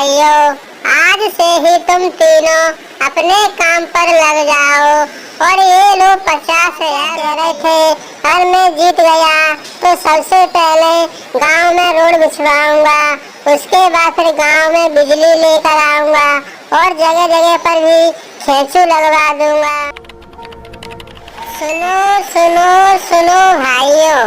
भाइयों, आज से ही तुम तीनों अपने काम पर लग जाओ। और ये लोग 50,000 कह रहे थे और मैं जीत गया तो सबसे पहले गांव में रोड बिछवाऊंगा, उसके बाद फिर गांव में बिजली लेकर आऊंगा और जगह जगह पर भी खेचू लगवा दूंगा। सुनो सुनो सुनो भाइयों,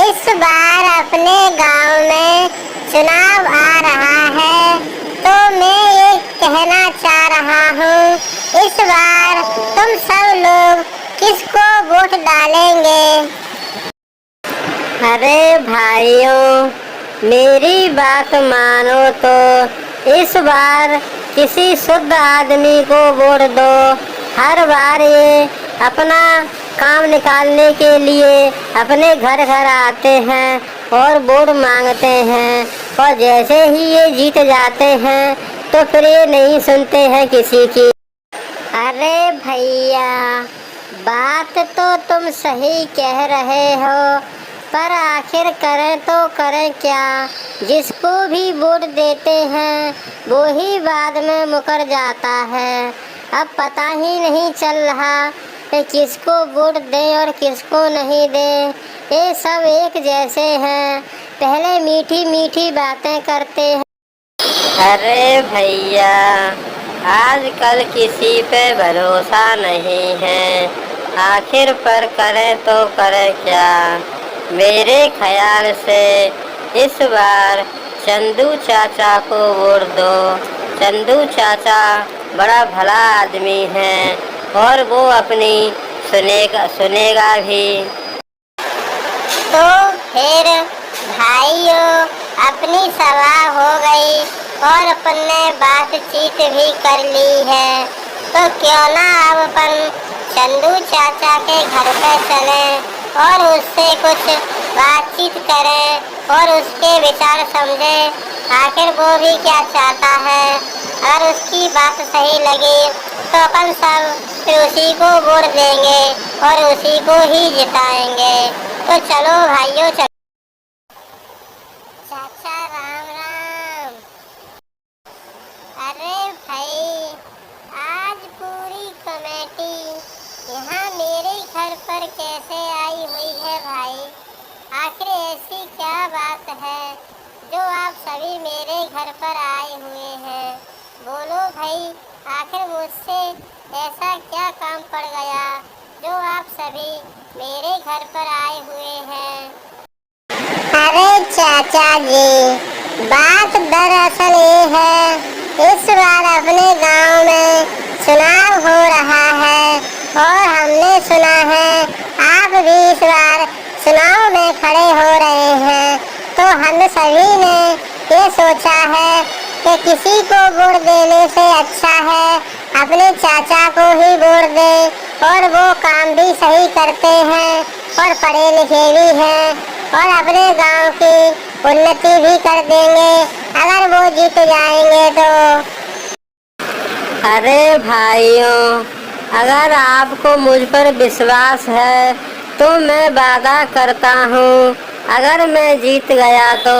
इस बार अपने गांव में चुनाव आ रहा है तो मैं ये कहना चाह रहा हूँ, इस बार तुम सब लोग किसको वोट डालेंगे? अरे भाइयों, मेरी बात मानो तो इस बार किसी शुद्ध आदमी को वोट दो। हर बार ये अपना काम निकालने के लिए अपने घर घर आते हैं और वोट मांगते हैं, और जैसे ही ये जीत जाते हैं तो फिर ये नहीं सुनते हैं किसी की। अरे भैया, बात तो तुम सही कह रहे हो, पर आखिर करें तो करें क्या? जिसको भी वोट देते हैं वो ही बाद में मुकर जाता है। अब पता ही नहीं चल रहा कि किसको वोट दें और किसको नहीं दें। ये सब एक जैसे हैं, पहले मीठी मीठी बातें करते हैं। अरे भैया, आजकल किसी पे भरोसा नहीं है, आखिर पर करें तो करें क्या? मेरे ख्याल से इस बार चंदू चाचा को वोट दो। चंदू चाचा बड़ा भला आदमी है और वो अपनी सुनेगा भी। तो फिर भाइयों, अपनी सभा हो गई और अपन ने बातचीत भी कर ली है, तो क्यों ना अब अपन चंदू चाचा के घर पे चलें और उससे कुछ बातचीत करें और उसके विचार समझें, आखिर वो भी क्या चाहता है। अगर उसकी बात सही लगी तो अपन सब फिर उसी को वोट देंगे और उसी को ही जिताएंगे। तो चलो भाइयों, चलो। चाचा राम राम। अरे भाई, आज पूरी कमेटी यहाँ मेरे घर पर कैसे आई हुई है भाई? आखिर ऐसी क्या बात है जो आप सभी मेरे घर पर आए हुए हैं? बोलो भाई, आखिर मुझसे ऐसा क्या काम पड़ गया जो आप सभी मेरे घर पर आए हुए हैं? अरे चाचा जी, बात दरअसल ये है, इस बार अपने गांव में चुनाव हो रहा है और हमने सुना है आप भी इस बार चुनाव में खड़े हो रहे हैं, तो हम सभी ने ये सोचा है कि किसी को वोट देने से अच्छा है अपने चाचा को ही वोट दे, और वो काम भी सही करते हैं और पढ़े लिखे भी हैं और अपने गांव की उन्नति भी कर देंगे अगर वो जीत जाएंगे तो। अरे भाइयों, अगर आपको मुझ पर विश्वास है तो मैं वादा करता हूँ, अगर मैं जीत गया तो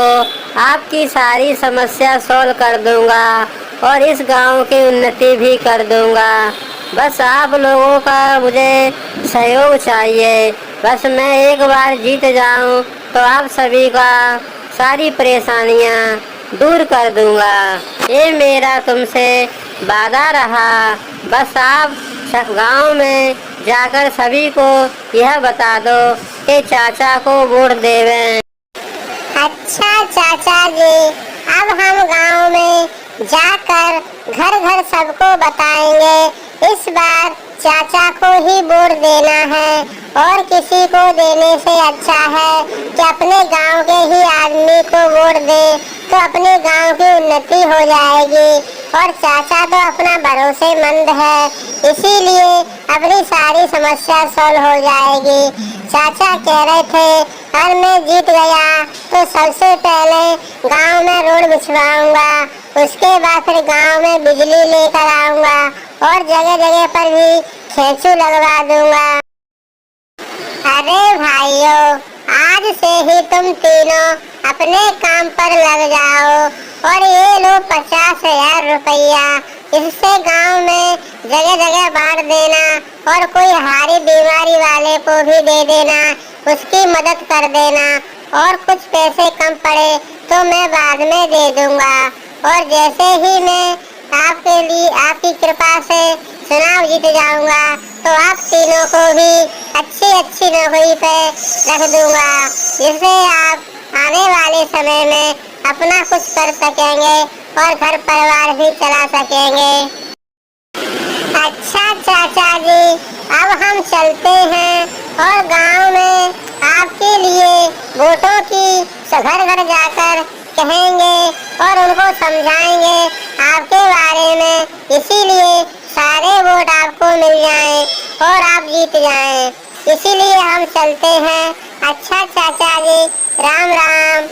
आपकी सारी समस्या सॉल्व कर दूंगा और इस गांव की उन्नति भी कर दूंगा। बस आप लोगों का मुझे सहयोग चाहिए। बस मैं एक बार जीत जाऊं तो आप सभी का सारी परेशानियां दूर कर दूंगा। ये मेरा तुमसे वादा रहा। बस आप गांव में जाकर सभी को यह बता दो कि चाचा को वोट देवें। अच्छा चाचा जी, अब हम गांव में जाकर घर घर सबको बताएंगे इस बार चाचा को ही वोट देना है, और किसी को देने से अच्छा है कि अपने गांव के ही आदमी को वोट दे, तो अपने गांव की उन्नति हो जाएगी। और चाचा तो अपना भरोसेमंद है, इसीलिए अपनी सारी समस्या सॉल्व हो जाएगी। चाचा कह रहे थे और मैं जीत गया तो सबसे पहले गांव में रोड बिछवाऊंगा, उसके बाद फिर गांव में बिजली लेकर आऊंगा और जगह जगह पर भी खेचू लगवा दूंगा। अरे भाइयों, आज से ही तुम तीनों अपने काम पर लग जाओ और ये लो 50,000 रुपया, इससे गांव में जगह जगह बांट देना और कोई हारी बीमारी वाले को भी दे देना, उसकी मदद कर देना। और कुछ पैसे कम पड़े तो मैं बाद में दे दूंगा। और जैसे ही मैं आपके लिए आपकी कृपा से चुनाव जीत जाऊंगा तो आप तीनों को भी अच्छी अच्छी नौकरी पे रख दूंगा, जिससे आप आने वाले समय में अपना कुछ कर सकेंगे और घर परिवार भी चला सकेंगे। अच्छा चाचा जी, अब हम चलते हैं और गांव में आपके लिए वोटों की घर घर जाकर कहेंगे और उनको समझाएंगे आपके बारे में, इसीलिए सारे वोट आपको मिल जाएं और आप जीत जाएं। इसीलिए हम चलते हैं। अच्छा चाचा जी, राम राम।